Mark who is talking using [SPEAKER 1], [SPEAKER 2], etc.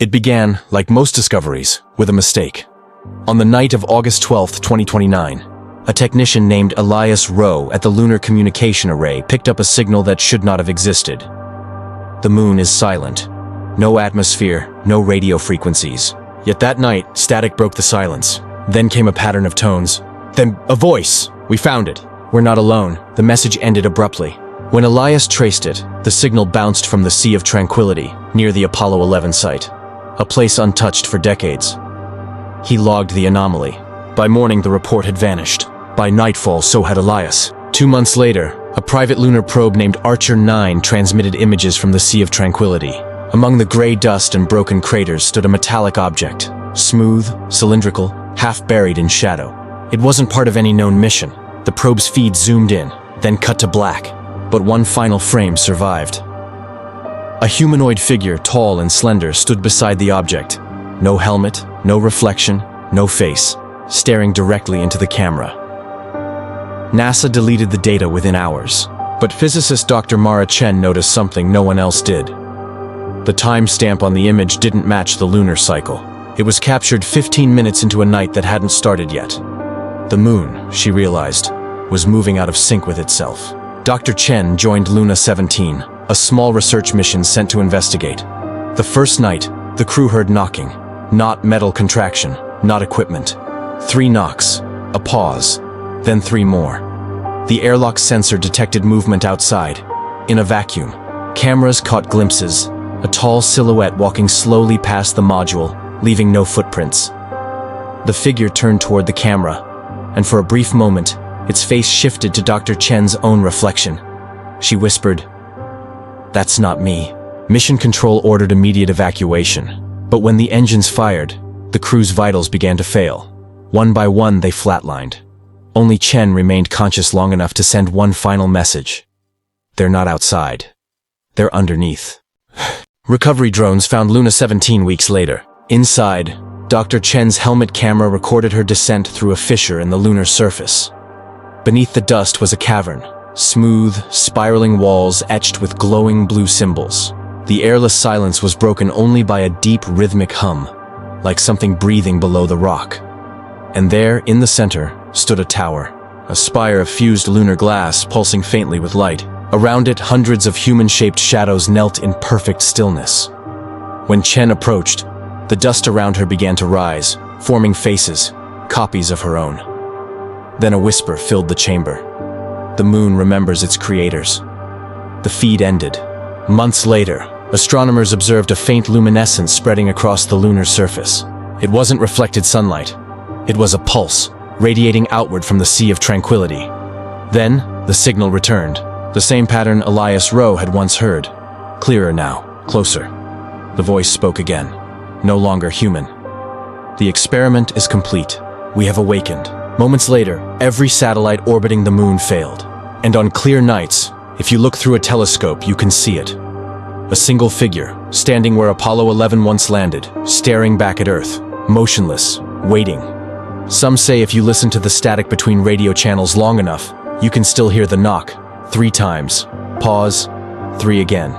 [SPEAKER 1] It began, like most discoveries, with a mistake. On the night of August 12, 2029, a technician named Elias Rowe at the Lunar Communication Array picked up a signal that should not have existed. The moon is silent. No atmosphere, no radio frequencies. Yet that night, static broke the silence. Then came a pattern of tones. Then a voice. We found it. We're not alone. The message ended abruptly. When Elias traced it, the signal bounced from the Sea of Tranquility, near the Apollo 11 site, a place untouched for decades. He logged the anomaly. By morning, the report had vanished. By nightfall, so had Elias. 2 months later, a private lunar probe named Archer 9 transmitted images from the Sea of Tranquility. Among the gray dust and broken craters stood a metallic object, smooth, cylindrical, half buried in shadow. It wasn't part of any known mission. The probe's feed zoomed in, then cut to black, but one final frame survived. A humanoid figure, tall and slender, stood beside the object. No helmet, no reflection, no face, staring directly into the camera. NASA deleted the data within hours, but physicist Dr. Mara Chen noticed something no one else did. The timestamp on the image didn't match the lunar cycle. It was captured 15 minutes into a night that hadn't started yet. The moon, she realized, was moving out of sync with itself. Dr. Chen joined Luna 17, a small research mission sent to investigate. The first night, the crew heard knocking. Not metal contraction, not equipment. 3 knocks, a pause, then 3 more. The airlock sensor detected movement outside. In a vacuum, cameras caught glimpses. A tall silhouette walking slowly past the module, leaving no footprints. The figure turned toward the camera, and for a brief moment, its face shifted to Dr. Chen's own reflection. She whispered, "That's not me." Mission Control ordered immediate evacuation, but when the engines fired, the crew's vitals began to fail. One by one, they flatlined. Only Chen remained conscious long enough to send one final message. They're not outside. They're underneath. Recovery drones found Luna 17 weeks later. Inside, Dr. Chen's helmet camera recorded her descent through a fissure in the lunar surface. Beneath the dust was a cavern, smooth, spiraling walls etched with glowing blue symbols. The airless silence was broken only by a deep rhythmic hum, like something breathing below the rock. And there, in the center, stood a tower, a spire of fused lunar glass pulsing faintly with light. Around it, hundreds of human-shaped shadows knelt in perfect stillness. When Chen approached, the dust around her began to rise, forming faces, copies of her own. Then a whisper filled the chamber. The moon remembers its creators. The feed ended. Months later, astronomers observed a faint luminescence spreading across the lunar surface. It wasn't reflected sunlight. It was a pulse, radiating outward from the Sea of Tranquility. Then, the signal returned. The same pattern Elias Rowe had once heard. Clearer now, closer. The voice spoke again. No longer human. The experiment is complete. We have awakened. Moments later, every satellite orbiting the moon failed. And on clear nights, if you look through a telescope, you can see it. A single figure, standing where Apollo 11 once landed, staring back at Earth, motionless, waiting. Some say if you listen to the static between radio channels long enough, you can still hear the knock. 3 times. Pause. 3 again.